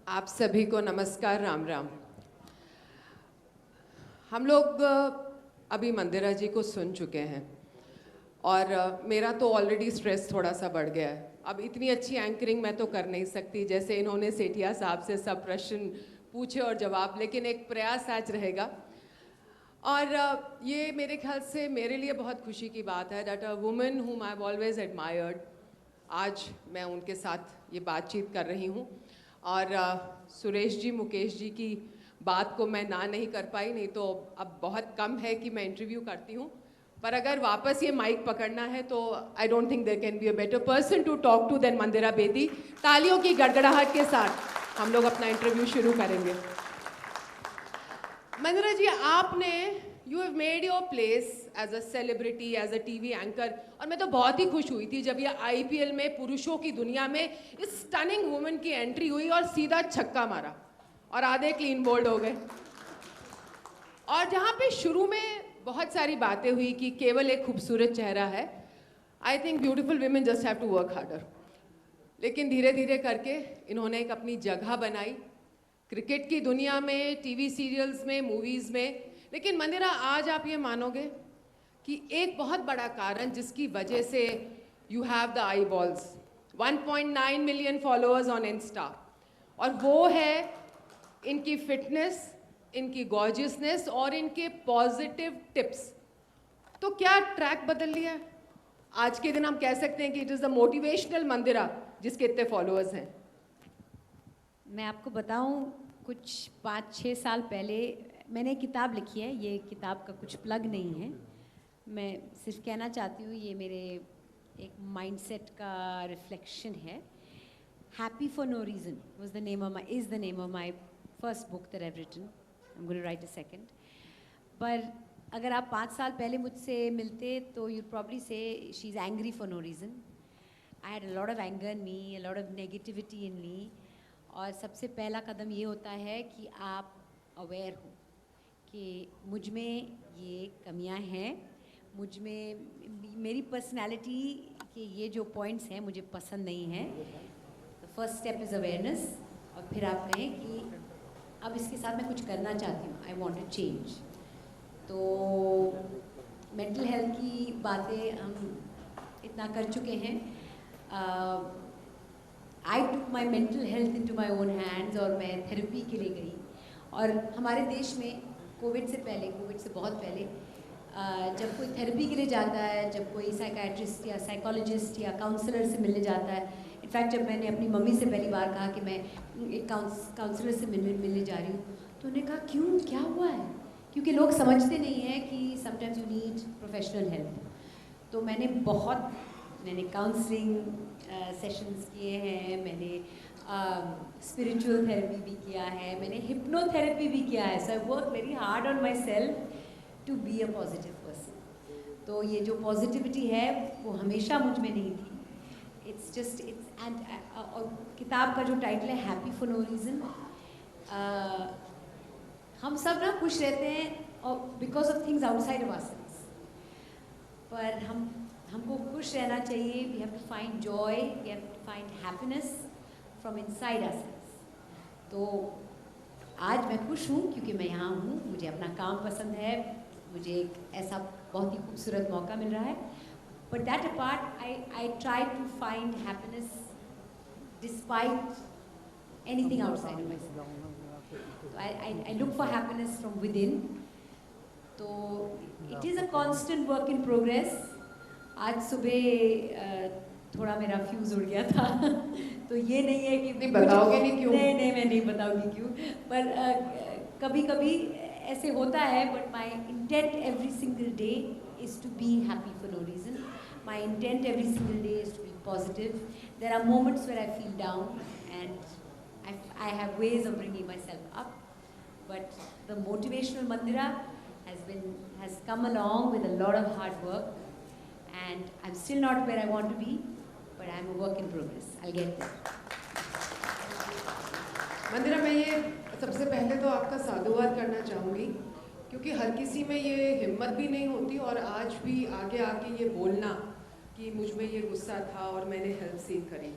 आप सभी को नमस्कार, राम राम। हम लोग अभी मंदिरा जी को सुन चुके हैं और मेरा तो ऑलरेडी स्ट्रेस थोड़ा सा बढ़ गया है। अब इतनी अच्छी एंकरिंग मैं तो कर नहीं सकती जैसे इन्होंने सेठिया साहब से सब प्रश्न पूछे और जवाब, लेकिन एक प्रयास आज रहेगा। और ये मेरे ख्याल से मेरे लिए बहुत खुशी की बात है दैट अ वुमन हुम आई हैव ऑलवेज एडमायर्ड, आज मैं उनके साथ ये बातचीत कर रही हूँ। और सुरेश जी, मुकेश जी की बात को मैं ना नहीं कर पाई, नहीं तो अब बहुत कम है कि मैं इंटरव्यू करती हूँ। पर अगर वापस ये माइक पकड़ना है तो I don't think there can be a better person to talk to than Mandira Bedi. तालियों की गड़गड़ाहट के साथ हम लोग अपना इंटरव्यू शुरू करेंगे। मंदिरा जी, आपने you have made your place as a celebrity, as a TV anchor, और मैं तो बहुत ही खुश हुई थी जब ये आईपीएल में पुरुषों की दुनिया में इस स्टनिंग वुमन की एंट्री हुई और सीधा छक्का मारा और आधे क्लीन बोल्ड हो गए। और जहाँ पे शुरू में बहुत सारी बातें हुई कि केवल एक खूबसूरत चेहरा है, I think beautiful women just have to work harder, लेकिन धीरे धीरे करके इन्होंने एक अपनी जगह बनाई क्रिकेट की दुनिया में, टीवी सीरियल्स में, मूवीज़ में। लेकिन मंदिरा, आज आप ये मानोगे कि एक बहुत बड़ा कारण जिसकी वजह से you have the I balls, 1.9 million followers on Insta, और वो है इनकी फिटनेस, इनकी गॉर्जियसनेस और इनके पॉजिटिव टिप्स। तो क्या ट्रैक बदल लिया है? आज के दिन हम कह सकते हैं कि इट इज़ द मोटिवेशनल मंदिरा जिसके इतने फॉलोअर्स हैं। मैं आपको बताऊं, कुछ 5-6 साल पहले मैंने एक किताब लिखी है। ये किताब का कुछ प्लग नहीं है, मैं सिर्फ कहना चाहती हूँ ये मेरे एक माइंडसेट का रिफ्लेक्शन है। Happy for no reason was the name of my first book that I have written. I am going to write a second. पर अगर आप 5 साल पहले मुझसे मिलते तो you probably say she is angry for no reason. I had a lot of anger in me, a lot of negativity in me. और सबसे पहला कदम ये होता है कि आप अवेयर हो कि मुझ में ये कमियां हैं, मुझ में मेरी पर्सनालिटी के ये जो पॉइंट्स हैं मुझे पसंद नहीं हैं। तो फर्स्ट स्टेप इज़ अवेयरनेस, और फिर आप कहें कि अब इसके साथ मैं कुछ करना चाहती हूँ, आई वांट टू चेंज। तो मेंटल हेल्थ की बातें हम इतना कर चुके हैं। I took my mental health into my own hands, और मैं थेरेपी के लिए गई। और हमारे देश में कोविड से बहुत पहले जब कोई थेरेपी के लिए जाता है, जब कोई साइकाट्रिस्ट या साइकोलॉजिस्ट या काउंसलर से मिलने जाता है, इनफैक्ट जब मैंने अपनी मम्मी से पहली बार कहा कि मैं एक काउंसलर से मिलने जा रही हूँ, तो उन्होंने कहा क्यों, क्या हुआ है? क्योंकि लोग समझते नहीं हैं कि sometimes you need professional help. तो मैंने काउंसलिंग सेशंस किए हैं, मैंने स्पिरिचुअल थेरेपी भी किया है, मैंने हिप्नोथेरेपी भी किया है। So I work very hard on myself to be a positive person. तो ये जो पॉजिटिविटी है वो हमेशा मुझ में नहीं थी। और किताब का जो टाइटल है हैप्पी फॉर नो रीज़न, हम सब ना खुश रहते हैं और because of things outside of ourselves, पर हमको खुश रहना चाहिए। We have to find joy, we have to find happiness from inside ourselves. तो आज मैं खुश हूँ क्योंकि मैं यहाँ हूँ, मुझे अपना काम पसंद है, मुझे एक ऐसा बहुत ही खूबसूरत मौका मिल रहा है। But that apart I try to find happiness despite anything outside of myself. I look for happiness from within. तो it is a constant work in progress. आज सुबह थोड़ा मेरा फ्यूज़ उड़ गया था तो ये नहीं है कि नहीं बताओगे नहीं क्यों? नहीं, मैं नहीं बताऊंगी क्यों, पर कभी कभी ऐसे होता है। But my intent every single day is to be happy for no reason. My intent every single day is to be positive. There are moments where I feel down and I have ways of bringing myself up, but the motivational Mandira has come along with a lot of hard work, and I'm still not where I want to be, but I'm a work in progress. I'll get there. मंदिरा, मैं ये सबसे पहले तो आपका साधुवाद करना चाहूँगी क्योंकि हर किसी में ये हिम्मत भी नहीं होती, और आज भी आगे आके ये बोलना कि मुझ में ये गुस्सा था और मैंने हेल्प सीख करी।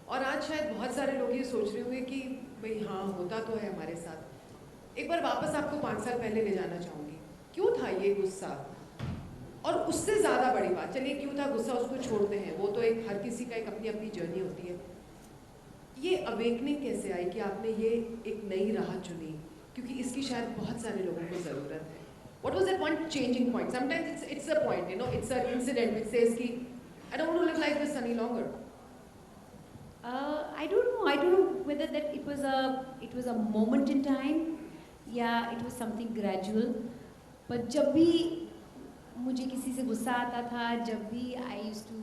और आज शायद बहुत सारे लोग ये सोच रहे होंगे कि भाई हाँ होता तो है हमारे साथ। एक बार वापस आपको 5 साल पहले ले जाना चाहूँगी। क्यों था ये गुस्सा? और उससे ज़्यादा बड़ी बात, चलिए क्यों था गुस्सा उसको छोड़ते हैं, वो तो एक हर किसी का एक अपनी अपनी जर्नी होती है। ये अवेकनिंग कैसे आई कि आपने ये एक नई राह चुनी? क्योंकि इसकी शायद बहुत सारे लोगों को ज़रूरत है। What was that one changing point? Sometimes it's a point, you know, it's an incident which says कि I don't want to live like this any longer. I don't know. I don't know whether that it was a moment in time, yeah, it was something gradual. पर जब भी मुझे किसी से गुस्सा आता था, जब भी I used to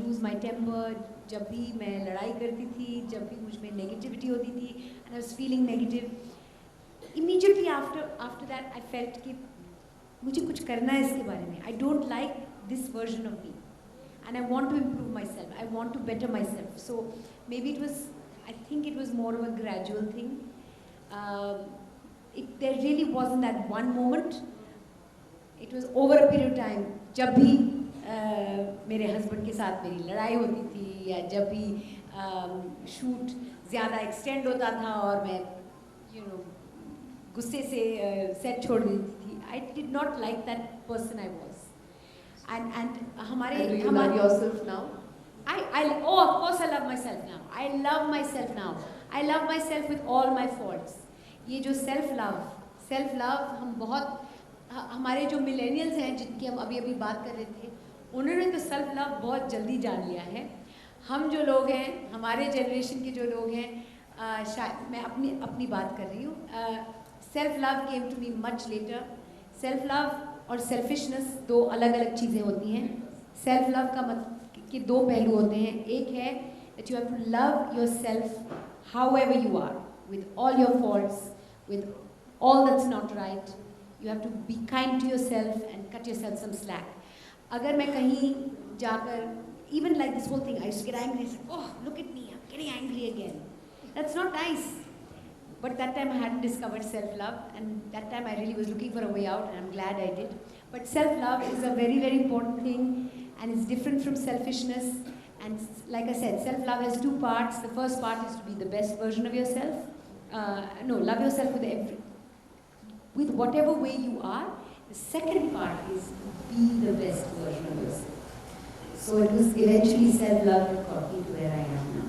lose my temper, जब भी मैं लड़ाई करती थी, जब भी मुझ में नेगेटिविटी होती थी and I was feeling negative, immediately after that I felt कि मुझे कुछ करना है इसके बारे में. I don't like this version of me and I want to improve myself. I want to better myself. So maybe I think it was more of a gradual thing. There really wasn't that one moment. It was over a period of time. जब भी मेरे husband के साथ मेरी लड़ाई होती थी या जब भी शूट ज़्यादा एक्सटेंड होता था और मैं गुस्से से सेट छोड़ देती थी, I did not like that person I was. And हमारे And do you love yourself now? Of course I love myself now. I love myself now. I love myself with all my faults. ये जो self love हम बहुत हमारे जो millennials हैं जिनकी हम अभी बात कर रहे थे, उन्होंने तो सेल्फ लव बहुत जल्दी जान लिया है. हम जो लोग हैं, हमारे जनरेशन के जो लोग हैं, शायद मैं अपनी बात कर रही हूँ, self love came to me much later. Self love और सेल्फिशनेस दो अलग अलग चीज़ें होती हैं. सेल्फ लव का मतलब कि दो पहलू होते हैं. एक है that you have to love yourself however you are, with all your faults, with all that's not right. You have to be kind to yourself and cut yourself some slack. अगर मैं कहीं जाकर, even like this whole thing, I used to get angry. I said, oh, look at me, I'm getting angry again. That's not nice. But that time I hadn't discovered self-love, and that time I really was looking for a way out, and I'm glad I did. But self-love is a very, very important thing, and it's different from selfishness. And like I said, self-love has two parts. The first part is to be the best version of yourself. Love yourself with whatever way you are. The second part is be the best version of yourself. So it was eventually self-love that got me to where I am now.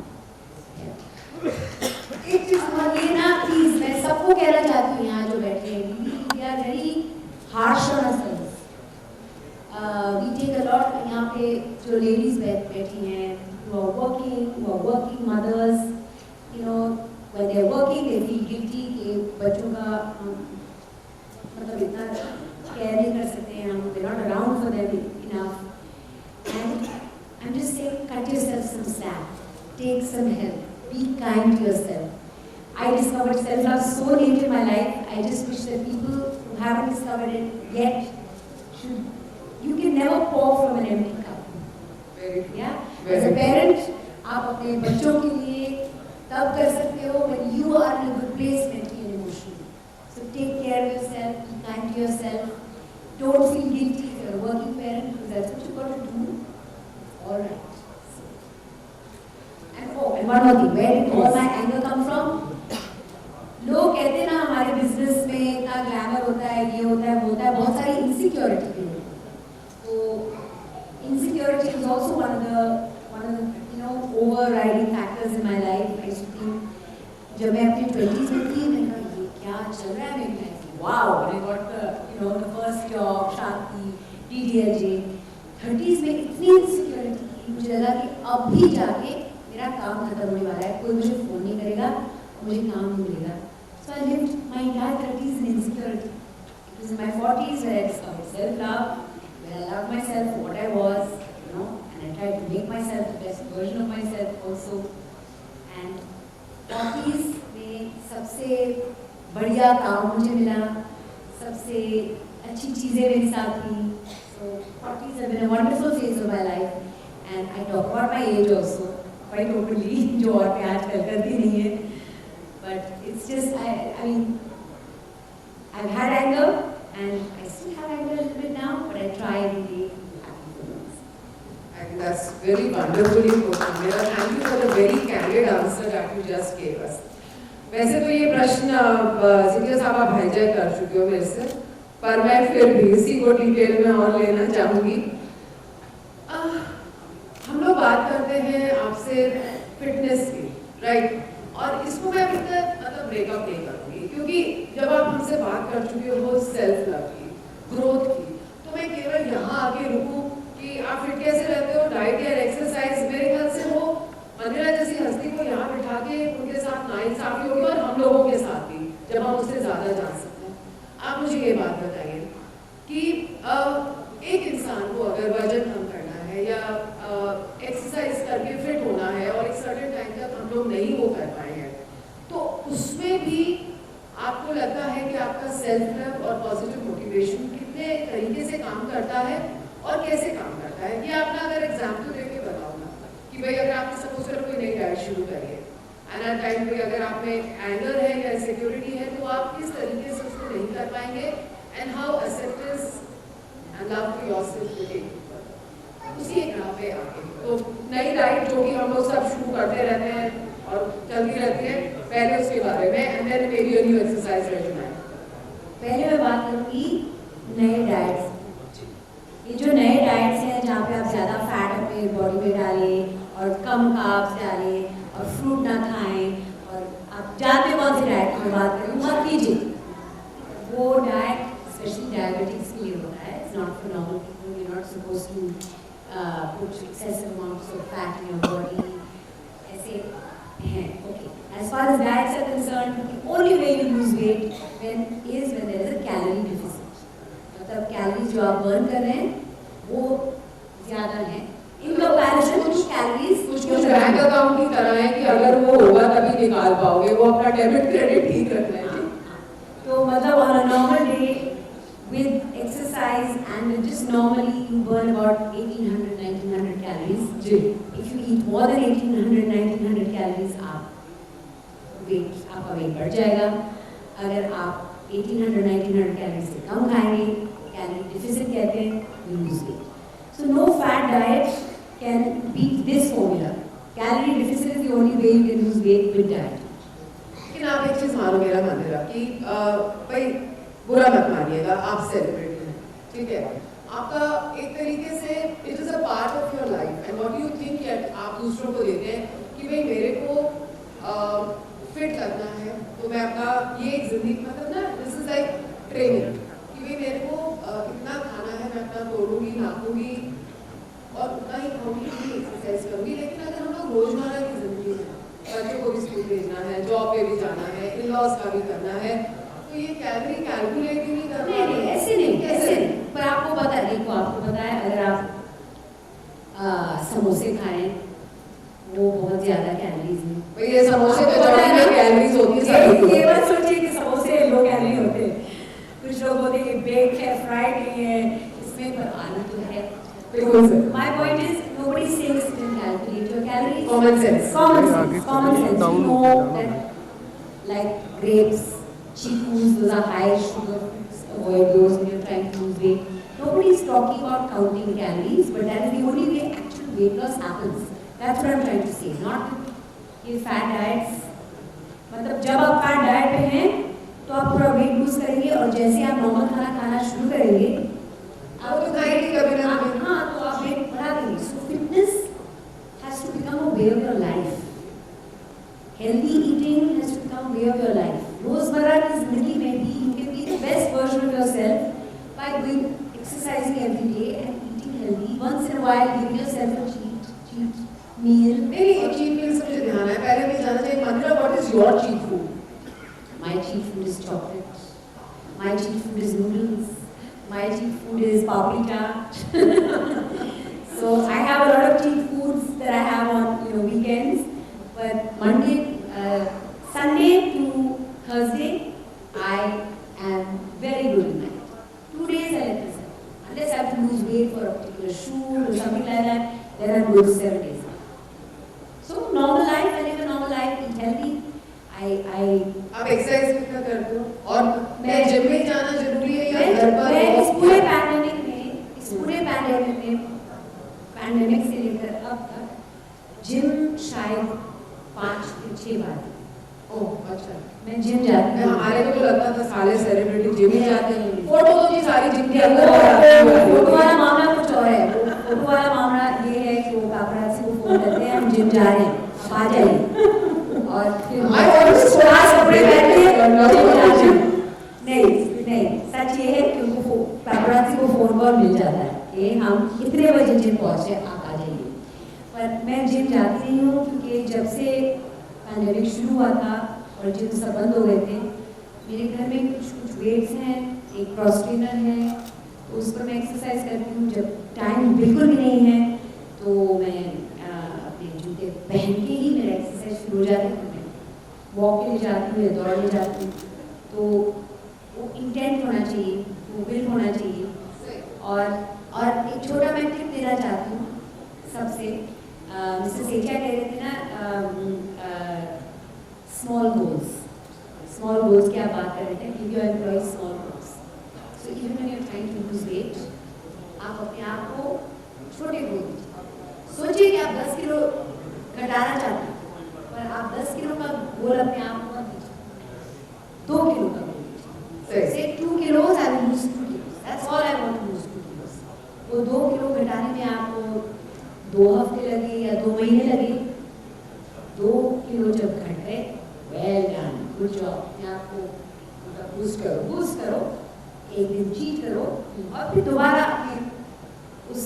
Yeah. It is ये ना please, मैं सबको कहना चाहती हूँ यहाँ जो बैठे हैं, we are very harsh on ourselves. We take a lot. यहाँ पे जो ladies बैठी हैं, who are working mothers, when they are working they feel guilty कि बच्चों का मतलब इतना केयर नहीं कर सकते हैं हम, we're not around for them enough. And I'm just saying, cut yourself some slack, take some help, be kind to yourself. I discovered self-love so late in my life. I just wish that people who haven't discovered it yet should. You can never pour from an empty cup. Very true. Yeah. Very As a true. parent, आप अपने बच्चों के लिए तब कर सकते हो when you are in a good place mentally and emotionally. So take care of yourself, be kind to yourself. Don't feel guilty if you're a working parent, because that's what you've got to do. All right. And one more thing, where did all my anger come from? लोग कहते हैं ना हमारे business में इतना glamour होता है, ये होता है, वो होता है, बहुत सारी इनसिक्योरिटी भी होती है. तो insecurity is also one of the overriding factors in my life. I used to think जब मैं अपनी 20s में थी, मैंने कहा ये क्या चल रहा है मेरी लाइफ में. Wow, I got the first job, शादी, DDLJ. 30s में इतनी इनसिक्योरिटी थी, मुझे लगा कि अब भी जाके मेरा काम खत्म होने वाला है, कोई मुझे फोन नहीं करेगा, मुझे काम नहीं मिलेगा. So I lived my entire 30s in insecurity. It was in my 40s where I discovered self-love, where I loved myself for what I was, and I tried to make myself the best version of myself also. And 40s में सबसे बढ़िया काम मुझे मिला, सबसे अच्छी चीज़ें मेरे साथ थी. So 40s have been a wonderful phase of my life, and I talk about my age also quite openly, जो और मैं आजकल करती नहीं है. But it's just, I mean, I've had anger, and I still have anger a little bit now, but I try every day to be happy for myself. I think that's very wonderfully put, Meera. Thank you for the very candid answer that you just gave us. वैसे तो ये प्रश्न सीधे साहब आप hijack कर चुके हो मेरे से, पर मैं फिर भी इसी को डिटेल में और लेना चाहूँगी। हम लोग बात करते हैं आपसे फिटनेस की, राइट? और इसको मैं अभी तक मतलब ब्रेकअप नहीं करूँगी, क्योंकि जब आप हमसे बात कर चुके हो सेल्फ लव की, ग्रोथ की, तो मैं केवल यहाँ आके रुकूँ कि आप फिट कैसे रहते हो, डाइट या एक्सरसाइज, मेरे ख्याल से वो मंदिरा जैसी हस्ती को यहाँ बिठा के उनके साथ नाइंसाफी होगी, और हम लोगों के साथ भी जब हम उससे ज़्यादा जान सकते हैं। आप मुझे ये बात बताइए कि एक इंसान को अगर वजन कम करना है या एक्सरसाइज करके फिट होना है और एक सर्टेन टाइम तक हम लोग नहीं वो कर पाए हैं, तो उसमें भी आपको लगता है कि आपका सेल्फ लव और पॉजिटिव मोटिवेशन कितने तरीके से काम करता है और कैसे काम करता है? ये आपने अगर एग्जाम्पल देके बताओ ना कि भाई अगर आपने सपोज करो कोई नई डाइट शुरू करिए, एंड एट टाइम पे अगर आप में एंगर है या सिक्योरिटी है, तो आप किस तरीके से उसको नहीं कर पाएंगे, and how acceptance and love to yourself will take उसी एक राह पे आके। तो नई डाइट जो कि हम लोग सब शुरू करते रहते हैं और चलती रहती है, पहले उसके बारे में, and then maybe a new exercise regiment. पहले मैं बात करूँगी नए डाइट्स। ये जो नए डाइट्स हैं जहाँ पे आप ज़्यादा फैट अपने बॉडी में डालें और कम कार्ब्स डालें और फ्रूट ना खाएं, और आप जानते हैं कौन सी डाइट की बात करूँ, मत कीजिए। वो डाइट स्पेशली डायबिटीज़ के लिए होता है, it's not for normal people. You not suppose to put excessive amounts of fat in your body. ऐसे हैं, okay. As far as diets are concerned, the only way you lose weight when there is a calorie deficit. मतलब calories जो आप burn कर रहे हैं वो ज़्यादा हैं इन कंपैरिजन टू कैलोरीज कुछ बैंक अकाउंट की तरह है कि अगर वो होगा तभी निकाल पाओगे, वो अपना डेबिट क्रेडिट ठीक रखना है। तो मतलब on a normal day with exercise and just normally you burn about 1800-1900 calories. जी। If you eat more than 1800-1900 calories, आपका वेट बढ़ जाएगा। अगर आप 1800-1900 कैलोरी से कम खाएंगे, कैलोरी डिफिसिट कहते हैं, you lose weight. So no fat diet can beat this formula. Calorie deficit is the only way you can lose weight with diet. लेकिन आप एक चीज़ मानो मेरा मंदिरा कि भाई बुरा मत मानिएगा, आप सेलिब्रिटी हैं, ठीक है? आपका एक तरीके से it is a part of your life, and what you think आप दूसरों को देते हैं कि भाई मेरे को फिट करना है, तो मैं अपना ये एक जिंदगी मतलब ना दिस इज लाइक ट्रेनिंग कि भाई मेरे को इतना खाना है, मैं अपना तोड़ूंगी, नापूंगी और उतना ही खाऊंगी, उतनी एक्सरसाइज करूंगी। लेकिन अगर हम लोग रोजमर्रा की जिंदगी में बच्चों को भी स्कूल भेजना है, जॉब पे भी जाना है, इन लॉज का भी करना है, तो ये कैलोरी कैलकुलेट ही नहीं करना। नहीं, ऐसे नहीं। पर आपको पता है, देखो आपको पता है अगर आप समोसे खाएं वो बहुत ज़्यादा कैलोरीज हैं। भाई ये समोसे पे जो कैलोरीज होती है, ये मत सोचिए कि समोसे लो कैलोरी होते हैं। कुछ लोग बोलते हैं कि बेक है, फ्राइड नहीं है, इसमें पर आलू तो है। My point is nobody says you can calculate your calories. Common sense. Common sense. You know that like grapes, chickus, those are high sugar foods. Avoid those when you're trying to lose weight. Nobody is talking about counting calories, but that is the only way actual weight loss happens. That's what I'm trying to say. Not ये fat diets. मतलब जब आप fat diet पे हैं तो आप पूरा weight lose करेंगे और जैसे आप normal खाना खाना शुरू करेंगे आप तो खाएंगे कभी ना कभी। हाँ, तो आप वेट बढ़ा देंगे। So fitness has to become a way of your life. Healthy eating has to become a way of your life. रोजमर्रा की जिंदगी में भी you can be the best version of yourself by doing exercising every day and eating healthy. Once in a while, giving yourself a cheat meal. मेरी एक cheat meal से मुझे ध्यान है, पहले मैं जानना चाहिए मंदिरा, what is your cheat food? My cheat food is chocolate. My cheat food is noodles. My cheat food is papri chaat. So I have a lot of cheat foods that I have on weekends. But Sunday to Thursday, I am very good in that. 2 days I let myself. Unless I have to lose weight for a particular shoot or something like that, then I'm good 7 days. So normal life, I live a normal life, eat healthy. आप exercise कितना करते हो और मैं gym में जाना जरूरी है या घर पर? मैं इस पूरे पैंडेमिक से लेकर अब तक जिम शायद 5 से 6 बार। ओह अच्छा। मैं जिम जाती हूँ। हमारे को तो लगता था सारे सेलिब्रिटी जिम ही जाते हैं, नहीं। फोटो तो जी सारी जिम के अंदर फोटो वाला मामला कुछ और है। फोटो वाला मामला ये है कि वो पापराज़ी को फोन करते हैं हम जिम जा रहे हैं, आप आ जाइए, और फिर खास कपड़े पहन के जिम जाते हैं। नहीं, सच ये है कि उनको पापराज़ी को फोन कॉल मिल जाता है कि हम इतने बजे जिम पहुँचे, आप आ जाइए। पर मैं जिम जाती नहीं हूँ क्योंकि जब से पैंडेमिक शुरू हुआ था और जिम सब बंद हो गए थे, मेरे घर में कुछ वेट्स हैं, एक क्रॉस ट्रेनर है, तो उस पर मैं एक्सरसाइज करती हूँ। जब टाइम बिल्कुल भी नहीं है तो मैं अपने जूते पहन के ही मेरा एक्सरसाइज शुरू हो जाता है। मैं वॉक के लिए जाती हूँ या दौड़ने जाती हूँ, तो वो इंटेंट होना चाहिए, वो विल होना चाहिए। और एक छोटा मैं टिप देना चाहती हूँ सबसे। मिस्टर सेठिया कह रहे थे ना, स्मॉल गोल्स की आप बात कर रहे थे, give your employees small goals. So even when you are trying to lose weight, आप अपने आप को छोटे गोल दीजिए। सोचिए कि आप 10 किलो घटाना चाहते हैं, पर आप 10 किलो का गोल अपने आप को मत दीजिए, 2 किलो का गोल दीजिए। से 2 kilos I will lose 2 kilos, that's all I want to lose 2 kilos। वो 2 किलो घटाने में आपको 2 हफ्ते लगे या 2 महीने लगे, 2 किलो जब घट गए, वेल डन, गुड जॉब। अपने आप को बूस्ट करो, एक दिन चीट करो और फिर दोबारा अपने उस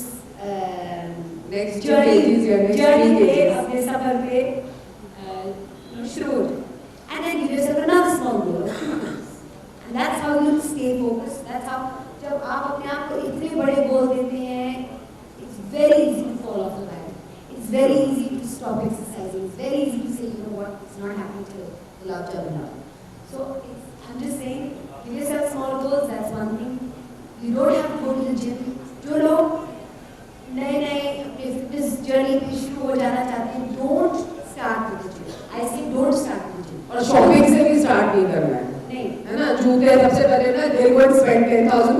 नेक्स्ट जर्नी पे, अपने सफर पे शुरू हो जाओ। And then give yourself another small goal, and that's how you stay focused. That's how, जब आप अपने आप को इतने बड़े गोल देते हैं, it's very easy to fall off the wagon. It's very easy to stop exercising. It's very easy to say, you know what, it's not happening till the love job enough. So I'm just saying, give yourself small goals. That's one thing. You don't have to go to the gym. जो लोग नए अपने fitness journey पे शुरू हो जाना चाहते हैं, don't start with the gym. I say don't start with the gym. और शॉपिंग से भी स्टार्ट नहीं करना है, नहीं, है ना। जूते सबसे पहले ना they go and spend 10,000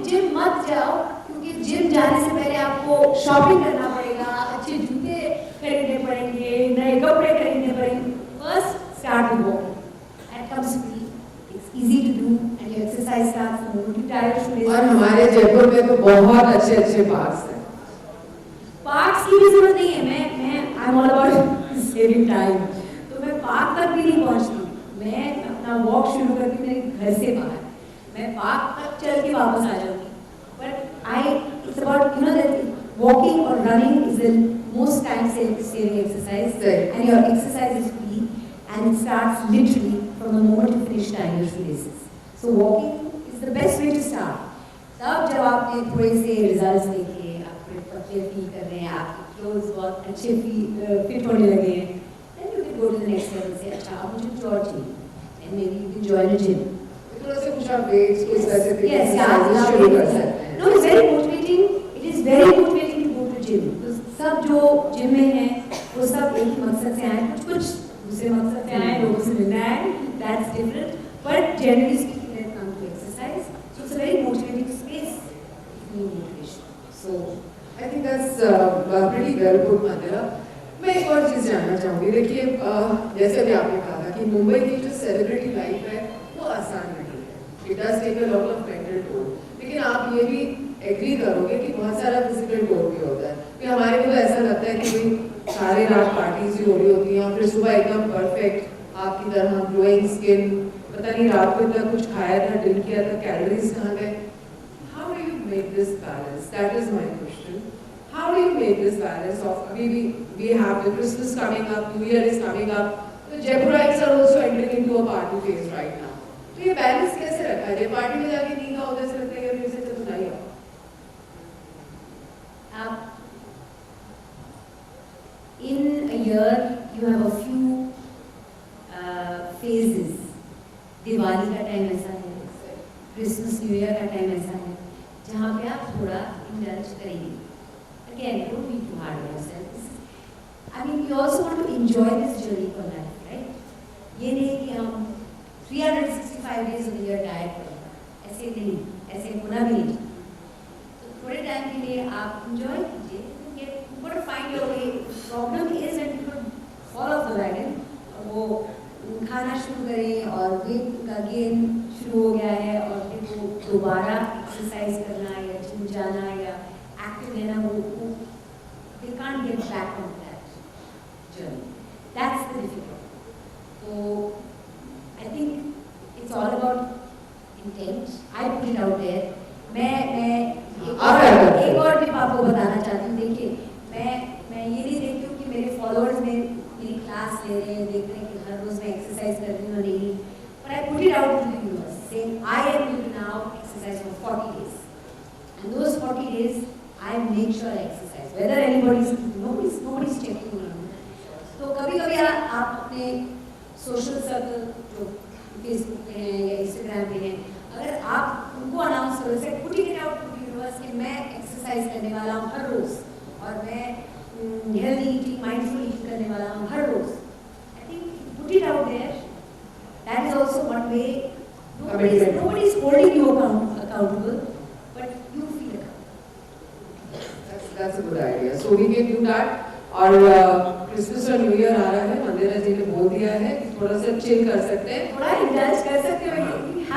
gym मत जाओ, क्योंकि जिम जाने से पहले आपको शॉपिंग करना पड़ेगा, अच्छे जूते खरीदने पड़ेंगे, नए कपड़े खरीदने पड़ेंगे। First start with walking, that comes free, it's easy to do and your exercise starts the moment you tie your shoes. और हमारे जयपुर में तो बहुत अच्छे पार्क्स हैं। पार्क्स की भी जरूरत नहीं है, मैं I am all about saving time, तो मैं पार्क तक भी नहीं पहुंचती। मैं अपना वॉक शुरू करती हूँ मेरे घर से बाहर, मैं पार्क तक चल के वापस आ जाऊंगी। But it's about you know that walking और running is the most time saving exercise, and your exercise is free and it starts literally from the moment you finish tying your shoelaces. So walking is the best way to start. तब जब आपने थोड़े से results देखे, आप थोड़े पतले feel कर रहे हैं, आपके क्लोथ्स बहुत अच्छे फिट होने लगे हैं, then you can go to the next level, say अच्छा अब मुझे कुछ और चाहिए, and maybe you can join a gym. थोड़ा सा कुछ आप वेट्स को स्पेसिफिक Yes, शुरू कर सकते हैं। No, it's very motivating. It is very motivating to go to gym. तो सब जो जिम में हैं, वो सब एक ही मकसद से आए, कुछ दूसरे मकसद से आए, लोगों से मिलना है, that's different. But generally speaking, they come to exercise. So it's a very motivating space. New motivation. So I think that's pretty well put, Mandira. मैं एक और चीज़ जानना चाहूँगी। देखिए जैसे भी आपने कहा था कि मुंबई की जो सेलिब्रिटी लाइफ है वो आसान नहीं है, it does take a lot of mental toll. लेकिन आप ये भी एग्री करोगे कि बहुत सारा फिजिकल टोल भी होता है। कि हमारे को तो ऐसा लगता है कि भाई सारी रात पार्टीज ही हो रही होती हैं और फिर सुबह एकदम परफेक्ट आपकी तरह ग्लोइंग स्किन, पता नहीं रात को इतना कुछ खाया था, ड्रिंक किया था, कैलोरीज कहाँ गए। How do you make this balance? That is my question. How do you make this balance of, we have the Christmas coming up, New Year is coming up, the Jaipurites are also entering into a party phase right now. तो ये balance कैसे रखा है? जब party में जाके नींद आओ जैसे लगता है कि फिर से चलो जाइए। आप in a year you have a few phases. Diwali का टाइम ऐसा है, क्रिसमस न्यू ईयर का टाइम ऐसा है, जहाँ पे आप थोड़ा इंडल्ज करेंगे। Again, don't be too hard on yourself. I mean, you also want to enjoy this journey for life, right? ये नहीं कि हम 365 days of the year diet करें, ऐसे नहीं, ऐसे होना भी नहीं। तो थोड़े टाइम के लिए आप enjoy कीजिए, you got to find your way. Problem is that you could fall off the wagon, और खाना शुरू करें और वेट का गेन शुरू हो गया है और फिर वो दोबारा एक्सरसाइज करना या जिम जाना या एक्टिव रहना वो they can't get back on that journey. That's the difficult. So I think it's all about intent. I put it out there. मैं एक और टिप आपको बताना चाहती हूँ. देखिए मैं ये नहीं देखती हूँ कि मेरे फॉलोअर्स में मेरी क्लास ले रहे हैं, देख रहे हैं कि हर रोज मैं एक्सरसाइज कर रही हूँ नहीं. But I put it out to the universe saying I am going to now exercise for 40 days. And those 40 days I make sure I exercise. Whether nobody's checking on me. तो कभी-कभी आप अपने social circle जो Facebook पे हैं या Instagram पे हैं, अगर आप उनको अनाउंस करो, say putting it out to the universe कि मैं एक्सरसाइज करने वाला हूँ हर रोज और मैं हेल्दी ईटिंग, माइंडफुल ईटिंग करने वाला हूँ हर रोज. I think put it out there. That is also one way. Nobody is holding you accountable, but you feel accountable. That's a good idea. So we can do that. और Christmas और new year आ रहा है, मंदिरा जी ने बोल दिया है कि थोड़ा सा चिल कर सकते हैं, थोड़ा इंडल्ज कर सकते हो.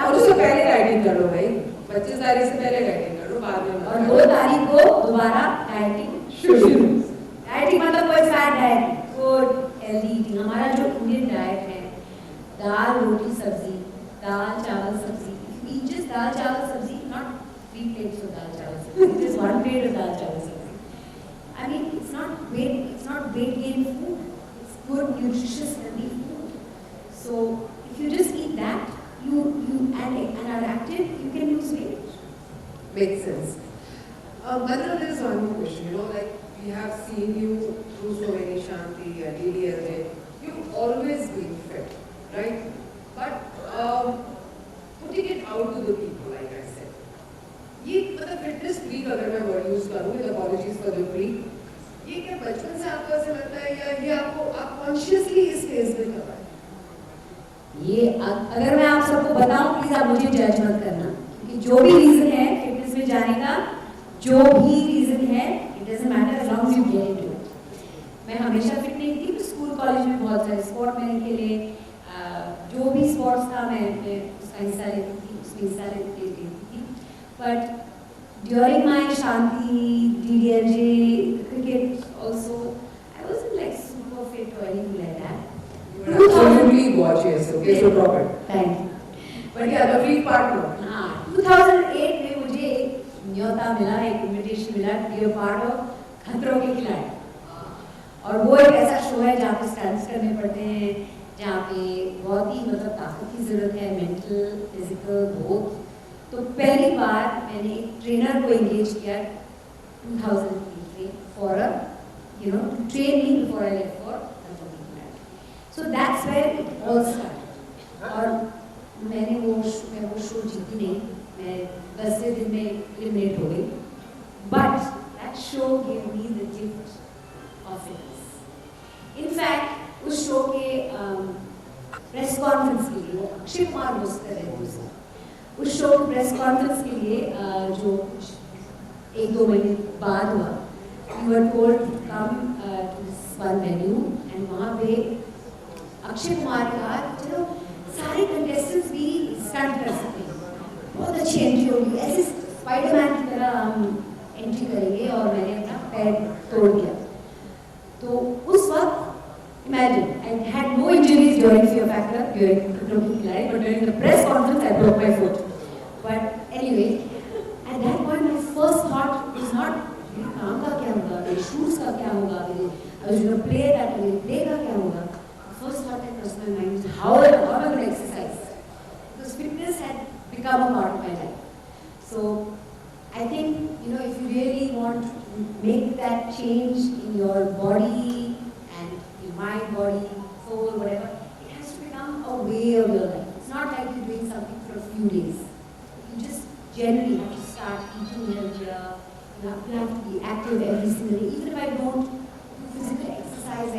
और उससे पहले डाइटिंग कर लो भाई. 25 तारीख से पहले डाइटिंग कर लो, बाद में. और 2 तारीख को दोबारा डाइटिंग शुरू. डाइटिंग मतलब कोई fat diet, good healthy eating. हमारा जो इंडियन डाइट है, दाल रोटी सब्जी, दाल चावल सब्जी. Eat just दाल चावल सब्जी, not 3 plates of दाल चावल सब्जी, just 1 plate of दाल चावल सब्जी. I mean, it's not weight gain food. It's good, nutritious, healthy food. So if you just eat that, you and are active, you can lose weight. Makes sense. Mandira, there is one more question. You know, like we have seen you through so many Shanti and DDLJ. You've always been fit, right? But putting it out to the people, like I said, ये मतलब fitness freak अगर मैं word use करूँ, apologies for the freak, ये क्या बचपन से आपको ऐसा लगता है या ये आपको आप कॉन्शियसली इस फेज में कर रहे हैं? ये अगर मैं आप सबको बताऊं, प्लीज आप मुझे जज मत करना, क्योंकि जो भी रीजन है फिटनेस में जाने का, जो भी रीजन है, it doesn't matter as long as you get into it. मैं हमेशा फिट नहीं थी. स्कूल कॉलेज में बहुत सारे स्पोर्ट मैंने खेले, जो भी स्पोर्ट्स था मैं उसका हिस्सा लेती थी, उसमें हिस्सा लेती थी. But during my Shanti, DDLJ, cricket also, I wasn't like super fit or anything like that. You were absolutely gorgeous, okay, so proper. Thank you. But yeah, the freak part no. हाँ, 2008 में मुझे एक न्योता मिला, एक invitation मिला to be a part of खतरों के खिलाड़ी. और वो एक ऐसा शो है जहाँ पे स्टंट्स करने पड़ते हैं, जहाँ पे बहुत ही मतलब ताकत की जरूरत है, मेंटल, फिजिकल, बोथ. तो पहली बार मैंने एक ट्रेनर को एंगेज किया 2003 में for to train me before I left for company. So that's where it all started. और मैं वो शो जीती नहीं, मैं 10वें दिन में एलिमिनेट हो गई. But that show give me the gift of fitness. In fact उस शो के प्रेस कॉन्फ्रेंस के लिए अक्षय कुमार होस्ट कर रहे थे. उस शो की प्रेस कॉन्फ्रेंस के लिए जो 1-2 महीने बाद हुआ, we were told to come to this one venue, and वहाँ पे अक्षय कुमार ने कहा चलो सारे कंटेस्टेंट्स भी स्टंट कर सकते हैं, बहुत अच्छी एंट्री होगी, ऐसे स्पाइडरमैन की तरह हम एंट्री करेंगे. और मैंने अपना पैर तोड़ दिया. तो उस वक्त imagine, I had no injuries during Fear Factor, during Looking Live, but during the press conference I broke my foot. But anyway, at that point my first thought was not मेरे काम का क्या होगा, मेरे shoots का क्या होगा, मेरे I was going to play that, मेरे play का क्या होगा. The first thought that crossed my mind was how am I going to exercise? Because fitness had become a part of my life. So I think if you really want to make that change in your body, mind, body, soul, whatever, it has to become a way of your life. It's not like you're doing something for a few days. You just generally have to start eating healthier. You have to be active every single day. Even if I don't do physical exercise,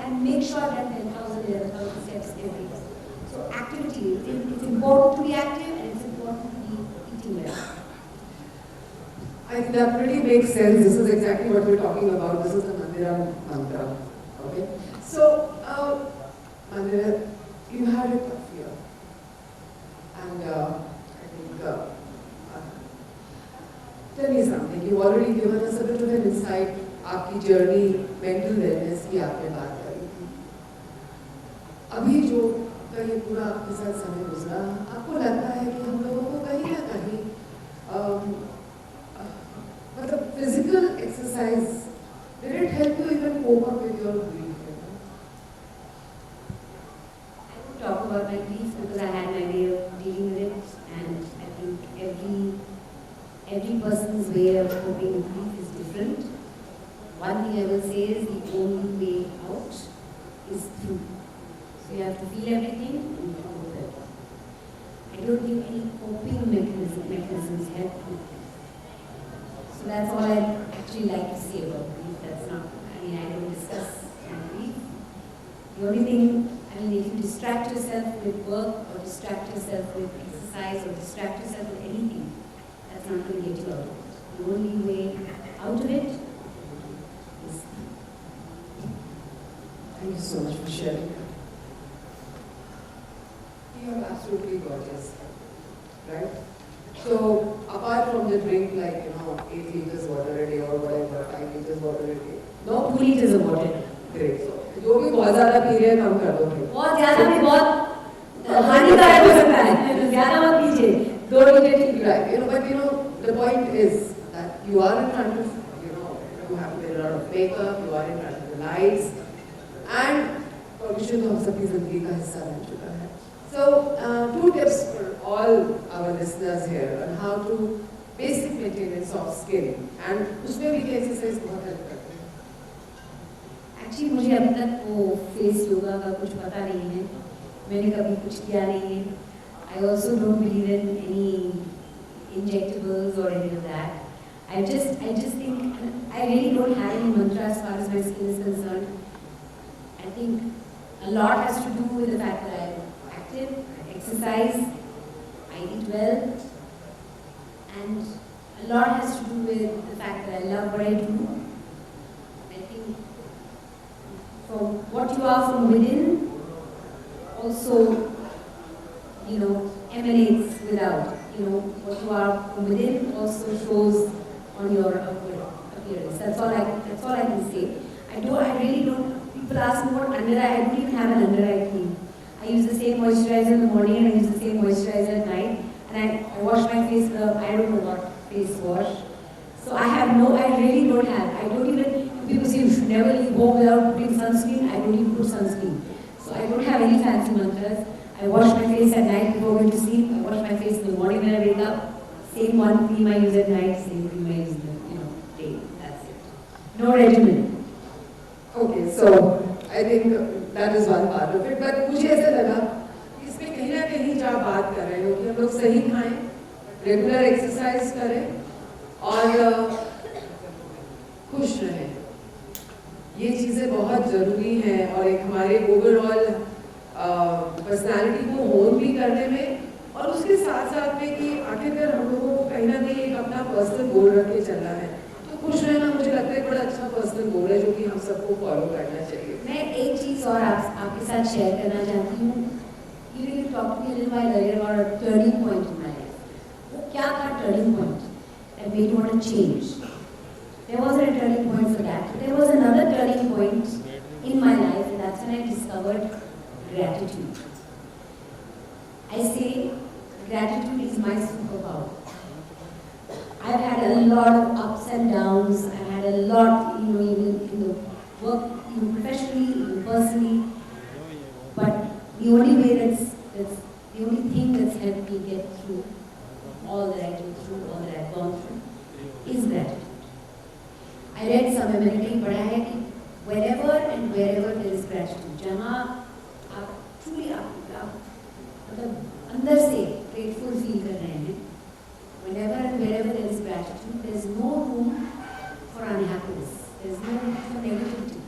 I make sure that 10,000, 11,000 steps every day. So activity, it's important to be active and it's important to be eating well. I think that pretty makes sense. This is exactly what we're talking about. This is the Mandira mantra. Okay. So Mandira, you had a tough year. And I think, tell me something. You've already given us a bit of an insight. आपकी journey mental wellness की आपने बात करी थी. अभी जो का ये पूरा आपके साथ समय गुजरा, आपको लगता है कि हम लोगों को कहीं ना कहीं मतलब physical exercise did it help you even cope up with your grief? I would talk about my grief because I had my way of dealing with it, and I think every person's way of coping with grief is different. One thing I will say is the only way out is through. So you have to feel everything and through with it. I don't think any coping mechanisms help with this. So that's all I actually like to say about grief. That's not, I mean, I don't discuss grief. The only thing, I mean, if you distract yourself with work or distract yourself with exercise or distract yourself with anything, that's not going to get you out of it. The only way out of it is. Thank you so much for sharing that. You are absolutely gorgeous, right? So, apart from the drink, like, 8 liters water a day or whatever, 5 liters water a day. No, 2 liters of water. Great. So, जो भी बहुत ज़्यादा P रहे हैं कम कर दो फिर. बहुत ज़्यादा भी बहुत हानिकारक हो सकता है. ज़्यादा मत पीजिए. 2 लीटर ठीक है. Right. But the point is that you are in front of, you have to wear a lot of makeup, you are in front of the lights, and pollution तो हम सबकी ज़िंदगी का हिस्सा बन चुका है. So, 2 tips for all our listeners here on how to basic maintenance of skin, and उसमें भी exercise बहुत help करते हैं. एक्चुअली मुझे अभी तक वो फेस योगा का कुछ पता नहीं है. मैंने कभी कुछ किया नहीं है. I also don't believe in any injectables or any of that. I just think I really don't have any mantra as far as my skin is concerned. I think a lot has to do with the fact that I'm active, I exercise, I eat well, and a lot has to do with the fact that I love what I do. I think from what you are from within also, emanates without. What you are from within also shows on your appearance. That's all I can say. I really don't. People ask me what under eye. I don't even have an under eye cream. I use the same moisturizer in the morning and I use the same moisturizer at night. And I wash my face with I don't know what face wash. So I really don't have. I don't even. People say you should never leave home without putting sunscreen. I don't even put sunscreen. So I don't have any fancy mantras. I wash my face at night before going to sleep. I wash my face in the morning when I wake up. Same one cream I use at night, same cream I use in the day. That's it. No regimen. Okay, so I think that is one part of it. But मुझे ऐसा लगा कि इसमें कहीं ना कहीं जब आप बात कर रहे हो कि हम लोग सही खाएं, रेगुलर एक्सरसाइज करें और खुश रहें. ये चीज़ें बहुत ज़रूरी हैं और एक हमारे ओवरऑल पर्सनालिटी को होन भी करने में और उसके साथ साथ में कि आखिरकार हम लोगों को कहीं ना कहीं एक अपना पर्सनल गोल रख के चलना है. तो खुश रहना मुझे लगता है बड़ा अच्छा पर्सनल गोल है जो कि हम सबको फॉलो करना चाहिए. मैं एक चीज़ और आपके साथ शेयर करना चाहती हूँ. You talked to me a little while earlier about a turning point in my life. वो क्या था turning point that made you want to change? There wasn't a turning point for that. There was another turning point in my life, and that's when I discovered gratitude. I say gratitude is my superpower. I've had a lot of ups and downs. I had a lot, even in the work, even professionally, even personally. But the only way the only thing that's helped me get through all that I've been through, all that I've gone through, is gratitude. I read somewhere, मैंने कहीं पढ़ा है कि wherever and wherever there is gratitude, जहाँ आप truly आप मतलब अंदर से grateful feel कर रहे हैं, whenever and wherever there is gratitude, there is no room for unhappiness, there is no room for negativity,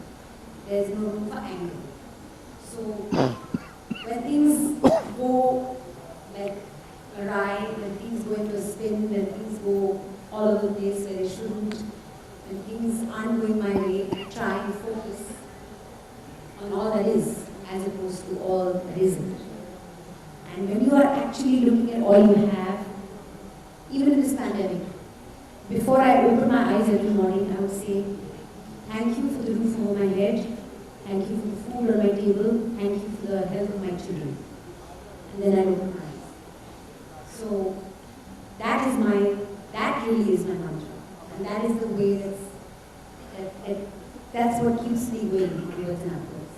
there is no room for anger. So when things go like awry, when things go into a spin, when things go all over the place where they shouldn't, when things aren't going my way, I try and focus on all that is, as opposed to all that isn't. And when you are actually looking at all you have, even in this pandemic, before I open my eyes every morning, I would say, thank you for the roof over my head, thank you for the food on my table, thank you for the health of my children. And then I open my eyes. So that really is my mantra. And that is the way that's what keeps me going onwards and upwards.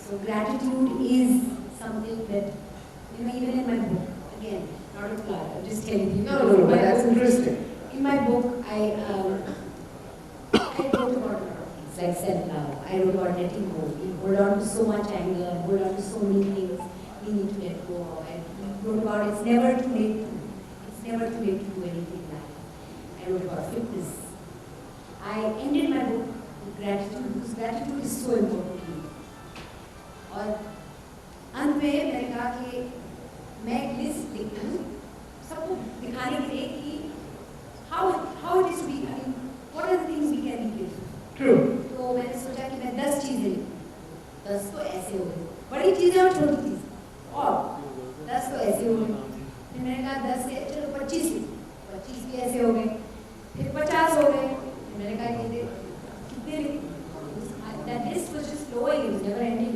So gratitude is something that, even in my book, again, not a plug, I'm just telling you. No, but that's interesting. In my book, I wrote about a lot of things, like self-love. I wrote about letting go. We hold on to so much anger, hold on to so many things we need to let go of. I wrote about it's never too late to do anything in life. I wrote about fitness. I ended my book with gratitude because gratitude is so important to me. और अंत में मैंने कहा कि मैं एक list लिखती हूँ सबको दिखाने के लिए कि how it is to be, what are the things we can be grateful for. True. तो मैंने सोचा कि मैं 10 चीजें लिखूँ। 10 तो ऐसे हो गए, बड़ी चीजें और छोटी चीजें, और 10 तो ऐसे हो गए। फिर मैंने कहा 10 से चलो 25 लिखूँ, 25 भी ऐसे हो गए, फिर 50 हो गए। फिर मैंने कहा ये कितने लिखूँ? That list was just flowing, it was never ending.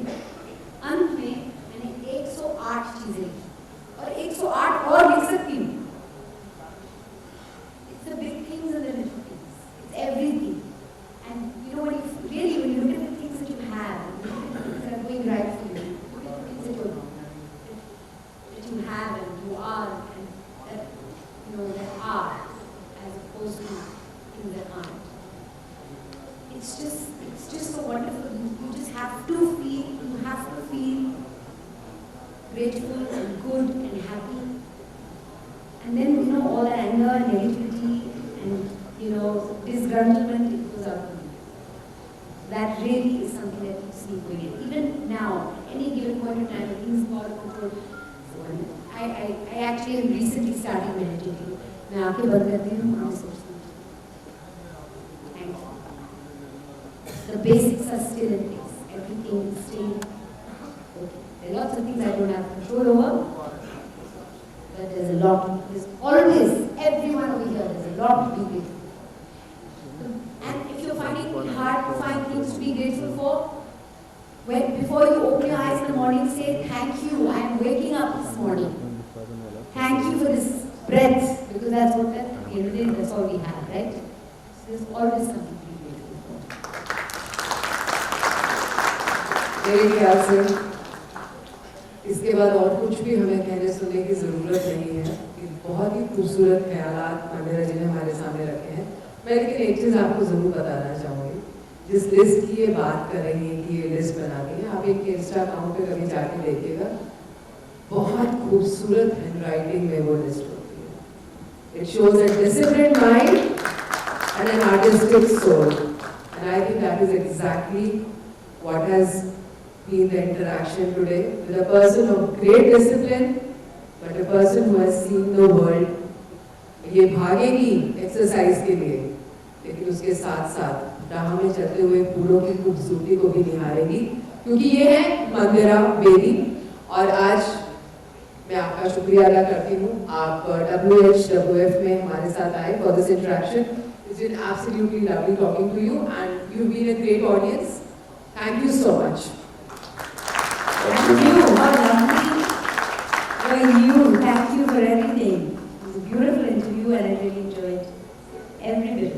अंत में मैंने 108 चीजें लिखी, और 108 और लिख सकती हूँ। It's the big things and the little things. It's everything. And when you look at the things that you have, look at the things that are going right for you, look at the things that you have and you are, and that are, as opposed to things that aren't. It's just so wonderful. You just have to feel grateful and good and happy. And then, all that anger and negativity and, disgruntlement, it goes out of me. That really is something that keeps me going. Even now, any given point of time, when things go out of control, I actually have recently started meditating. मैं आंखें बंद करती हूँ और सोचती हूँ. Thank you. The basics are still in place. Everything is still okay. There are lots of things I don't have control over, but there's always, everyone over here, there's a lot to be grateful for. And if you're finding it hard to find things to be grateful for, before you open your eyes in the morning, say, thank you, I am waking up this morning. Thank you for this breath, because that's what that's all we have, right? So there's always something to be grateful for. मेरे ख्याल से इसके बाद और कुछ भी हमें कहने सुनने की ज़रूरत नहीं है कि बहुत ही खूबसूरत ख्यालात मंदिरा जी ने हमारे सामने रखे हैं। मैं लेकिन एक चीज़ आपको ज़रूर बताना चाहूँगी, जिस लिस्ट की ये बात कर रही है कि ये लिस्ट बनानी है, आप एक इंस्टा अकाउंट पे कभी जाके देखिएगा, बहुत खूबसूरत हैंडराइटिंग में वो लिस्ट होती है। It shows a disciplined mind and an artistic soul, and I think that is exactly what has been the interaction today with a person of great discipline, but a person who has seen the world. ये भागेगी exercise के लिए, लेकिन उसके साथ साथ राह में चलते हुए फूलों की खूबसूरती को भी निहारेगी, क्योंकि ये है मंदिरा बेदी। और आज मैं आपका शुक्रिया अदा करती हूँ, आप WHWF में हमारे साथ आए for this interaction. It's been absolutely lovely talking to you, and you've been a great audience. Thank you so much. Thank you. How lovely were you? Thank you for everything. It was a beautiful interview and I really enjoyed every bit.